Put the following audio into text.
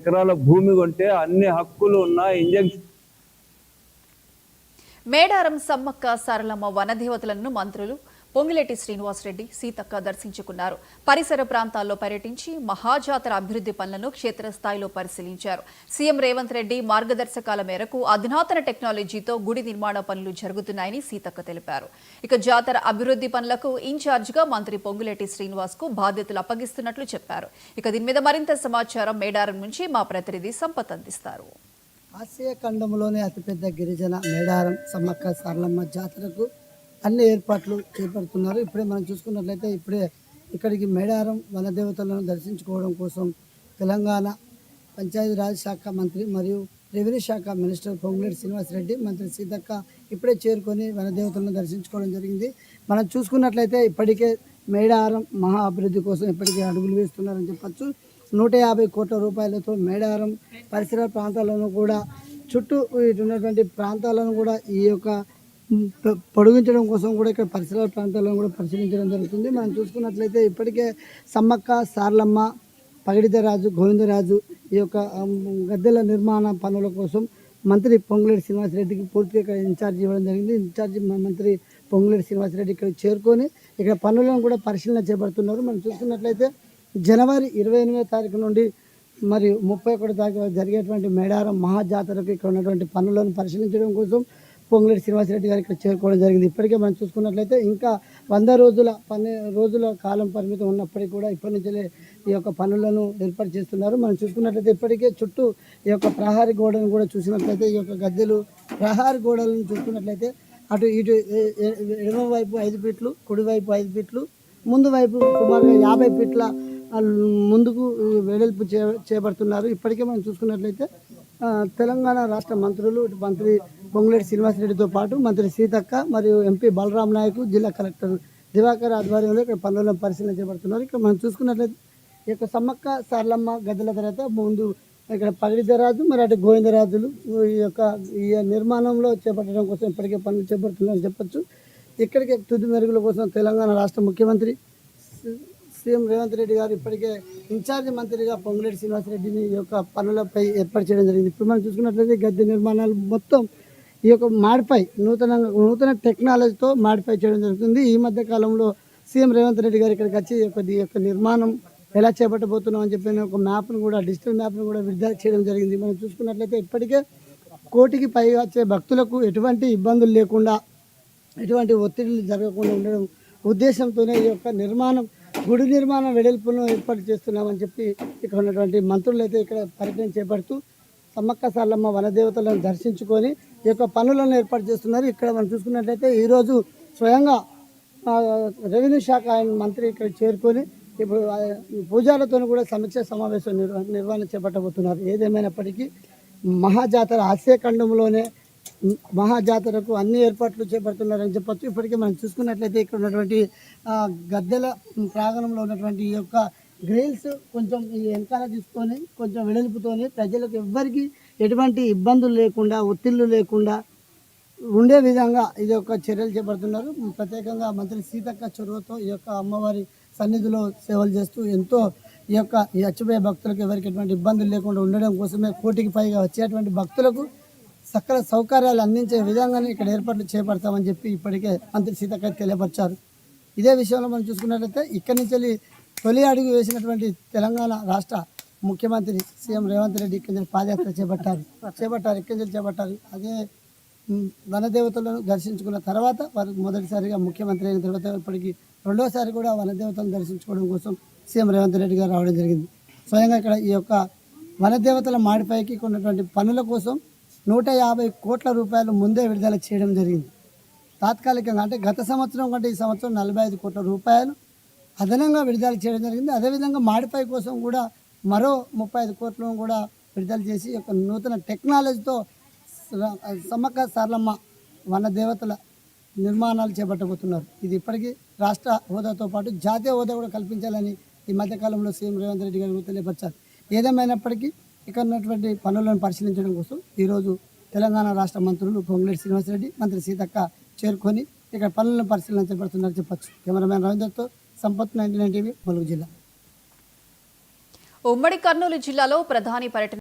ఎకరాల భూమి కొంటే అన్ని హక్కులు ఉన్న ఇంజక్షన్. మేడారం సమ్మక్క సారలమ్మ వనదేవతలను మంత్రులు పొంగిలేటి శ్రీనివాసరెడ్డి సీతక్క దర్శించుకున్నారు. పరిసర ప్రాంతాల్లో పర్యటించి మహాజాతర అభివృద్ధి పనులను క్షేత్రస్థాయిలో పరిశీలించారు. సీఎం రేవంత్ రెడ్డి మార్గదర్శకాల మేరకు అధునాతన టెక్నాలజీతో గుడి నిర్మాణ పనులు జరుగుతున్నాయని సీతక్క తెలిపారు. ఇక జాతర అభివృద్ధి పనులకు ఇన్ఛార్జిగా మంత్రి పొంగులేటి శ్రీనివాస్ కు బాధ్యతలు అప్పగిస్తున్నట్లు చెప్పారు. ఇక దీని మీద మరింత సమాచారం మేడారం నుంచి మా ప్రతినిధి సంపత్ అందిస్తారు. ఆసియా ఖండంలోనే అతిపెద్ద గిరిజన మేడారం సమ్మక్క సారలమ్మ జాతరకు అన్ని ఏర్పాట్లు చేపడుతున్నారు. ఇప్పుడే మనం చూసుకున్నట్లయితే ఇక్కడికి మేడారం వనదేవతలను దర్శించుకోవడం కోసం తెలంగాణ పంచాయతీరాజ్ శాఖ మంత్రి మరియు రెవెన్యూ శాఖ మినిస్టర్ పొంగులేటి శ్రీనివాసరెడ్డి, మంత్రి సీతక్క ఇప్పుడే చేరుకొని వనదేవతలను దర్శించుకోవడం జరిగింది. మనం చూసుకున్నట్లయితే ఇప్పటికే మేడారం మహా అభివృద్ధి కోసం ఇప్పటికే అడుగులు వేస్తున్నారని చెప్పచ్చు. 150 కోట్ల రూపాయలతో మేడారం పరిసర ప్రాంతాలను కూడా చుట్టూ ఉన్నటువంటి ప్రాంతాలను కూడా ఈ యొక్క పొడిగించడం కోసం కూడా ఇక్కడ పరిసర ప్రాంతాలను కూడా పరిశీలించడం జరుగుతుంది. మనం చూసుకున్నట్లయితే ఇప్పటికే సమ్మక్క సారలమ్మ, పగిడిదరాజు, గోవిందరాజు ఈ యొక్క గద్దెల నిర్మాణ పనుల కోసం మంత్రి పొంగులేటి శ్రీనివాసరెడ్డికి పూర్తిగా ఇక్కడ ఇన్ఛార్జ్ ఇవ్వడం జరిగింది. ఇన్ఛార్జి మంత్రి పొంగులేటి శ్రీనివాసరెడ్డి ఇక్కడ చేరుకొని ఇక్కడ పనులను కూడా పరిశీలన చేపడుతున్నారు. మనం చూసుకున్నట్లయితే జనవరి 28వ తారీఖు నుండి మరియు 31 తారీఖు జరిగేటువంటి మేడారం మహాజాతరకు ఇక్కడ ఉన్నటువంటి పనులను పరిశీలించడం కోసం పొంగులేటి శ్రీనివాసరెడ్డి గారు ఇక్కడ చేరుకోవడం జరిగింది. ఇప్పటికే మనం చూసుకున్నట్లయితే ఇంకా 100 రోజుల కాలం పరిమితం ఉన్నప్పటికీ కూడా ఇప్పటి నుంచే ఈ యొక్క పనులను ఏర్పాటు చేస్తున్నారు. మనం చూసుకున్నట్లయితే ఇప్పటికే చుట్టూ ఈ యొక్క ప్రహారీ గోడను కూడా చూసినట్లయితే ఈ యొక్క గద్దెలు ప్రహారీ గోడలను చూసుకున్నట్లయితే అటు ఇటు ఎడమ వైపు 5 ఫీట్లు, కుడివైపు 5 ఫీట్లు, ముందు వైపు సుమారుగా 50 ఫీట్ల ముందుకు వెడల్పు చేపడుతున్నారు. ఇప్పటికే మనం చూసుకున్నట్లయితే తెలంగాణ రాష్ట్ర మంత్రులు మంత్రి పొంగులేటి శ్రీనివాసరెడ్డితో పాటు మంత్రి సీతక్క మరియు ఎంపీ బలరాం నాయక్, జిల్లా కలెక్టర్ దివాకర్ ఆధ్వర్యంలో ఇక్కడ పనులను పరిశీలన చేపడుతున్నారు. ఇక్కడ మనం చూసుకున్నట్లయితే ఈ యొక్క సమ్మక్క సారలమ్మ గద్దెల తర్వాత ముందు ఇక్కడ పగిడిదరాజు మరి అటు గోవిందరాజులు ఈ నిర్మాణంలో చేపట్టడం కోసం ఇప్పటికే పనులు చేపడుతున్నారని చెప్పొచ్చు. ఇక్కడికి తుది మెరుగుల కోసం తెలంగాణ రాష్ట్ర ముఖ్యమంత్రి సీఎం రేవంత్ రెడ్డి గారు ఇప్పటికే ఇన్ఛార్జి మంత్రిగా పొంగులేటి శ్రీనివాసరెడ్డిని ఈ యొక్క పనులపై ఏర్పాటు చేయడం జరిగింది. ఇప్పుడు మనం చూసుకున్నట్లయితే గద్దె నిర్మాణాలు మొత్తం ఈ యొక్క మాడిఫై నూతన టెక్నాలజీతో మాడిఫై చేయడం జరుగుతుంది. ఈ మధ్య కాలంలో సీఎం రేవంత్ రెడ్డి గారు ఇక్కడికి వచ్చి ఈ యొక్క నిర్మాణం ఎలా చేపట్టబోతున్నాం అని చెప్పిన ఒక మ్యాప్ను కూడా డిజిటల్ మ్యాప్ను కూడా విడుదల చేయడం జరిగింది. మనం చూసుకున్నట్లయితే ఇప్పటికే 1 కోటికి పైగా వచ్చే భక్తులకు ఎటువంటి ఇబ్బందులు లేకుండా, ఎటువంటి ఒత్తిడిలు జరగకుండా ఉండడం ఉద్దేశంతోనే ఈ యొక్క గుడి నిర్మాణం వెడల్పును ఏర్పాటు చేస్తున్నామని చెప్పి ఇక్కడ ఉన్నటువంటి మంత్రులు అయితే ఇక్కడ పర్యటన చేపడుతూ సమ్మక్క సారలమ్మ వనదేవతలను దర్శించుకొని ఈ యొక్క పనులను ఏర్పాటు చేస్తున్నారు. ఇక్కడ మనం చూసుకున్నట్లయితే ఈరోజు స్వయంగా రెవెన్యూ శాఖ ఆయన మంత్రి ఇక్కడ చేరుకొని ఇప్పుడు పూజాలతో కూడా సమీక్ష సమావేశం నిర్వహణ చేపట్టబోతున్నారు. ఏదేమైనప్పటికీ మహాజాతర ఆసియా ఖండంలోనే మహాజాతరకు అన్ని ఏర్పాట్లు చేపడుతున్నారని చెప్పొచ్చు. ఇప్పటికే మనం చూసుకున్నట్లయితే ఇక్కడ ఉన్నటువంటి గద్దెల ప్రాంగణంలో ఉన్నటువంటి ఈ యొక్క గ్రిల్స్ కొంచెం ఈ వెనకాల తీసుకొని కొంచెం వెడల్పుతోని ప్రజలకు ఎవ్వరికి ఎటువంటి ఇబ్బందులు లేకుండా, ఒత్తిళ్లు లేకుండా ఉండే విధంగా ఇది యొక్క చర్యలు చేపడుతున్నారు. ప్రత్యేకంగా మంత్రి సీతక్క చొరవతో ఈ యొక్క అమ్మవారి సన్నిధిలో సేవలు చేస్తూ ఎంతో ఈ వచ్చిపోయే భక్తులకు ఎవరికి ఎటువంటి ఇబ్బందులు లేకుండా ఉండడం కోసమే 1 కోటికి పైగా వచ్చేటువంటి భక్తులకు సకల సౌకర్యాలు అందించే విధంగానే ఇక్కడ ఏర్పాట్లు చేపడతామని చెప్పి ఇప్పటికే మంత్రి సీతక్క తెలియపరిచారు. ఇదే విషయంలో మనం చూసుకున్నట్లయితే ఇక్కడి నుంచి తొలి అడుగు వేసినటువంటి తెలంగాణ రాష్ట్ర ముఖ్యమంత్రి సీఎం రేవంత్ రెడ్డి ఇక్కడి పాదయాత్ర చేపట్టారు. అదే వనదేవతలను దర్శించుకున్న తర్వాత వారు మొదటిసారిగా ముఖ్యమంత్రి అయిన తర్వాత ఇప్పటికీ 2వసారి కూడా వనదేవతలను దర్శించుకోవడం కోసం సీఎం రేవంత్ రెడ్డి గారు రావడం జరిగింది. స్వయంగా ఇక్కడ ఈ యొక్క వనదేవతల మాడిపైకి ఉన్నటువంటి పనుల కోసం 150 కోట్ల రూపాయలు ముందే విడుదల చేయడం జరిగింది. తాత్కాలికంగా అంటే గత సంవత్సరం కంటే ఈ సంవత్సరం 45 కోట్ల రూపాయలు అదనంగా విడుదల చేయడం జరిగింది. అదేవిధంగా మాడిపై కోసం కూడా మరో 35 కోట్లను కూడా విడుదల చేసి ఒక నూతన టెక్నాలజీతో సమ్మక్క సారలమ్మ వనదేవతల నిర్మాణాలు చేపట్టబోతున్నారు. ఇది ఇప్పటికీ రాష్ట్ర హోదాతో పాటు జాతీయ హోదా కూడా కల్పించాలని ఈ మధ్యకాలంలో సీఎం రేవంత్ రెడ్డి గారు తెలియపరిచారు. ఏదేమైనప్పటికీ ఇక్కడ ఉన్నటువంటి పనులను పరిశీలించడం కోసం ఈరోజు తెలంగాణ రాష్ట్ర మంత్రులు పొంగులేటి శ్రీనివాసరెడ్డి, మంత్రి సీతక్క చేరుకొని ఇక్కడ పనులను పరిశీలన చేపడుతున్నారని చెప్పచ్చు. కెమెరామ్యాన్ రవీందర్తో సంపత్, 99 టీవీ, ములుగు జిల్లా. ఉమ్మడి కర్నూలు జిల్లాలో ప్రధాని పర్యటన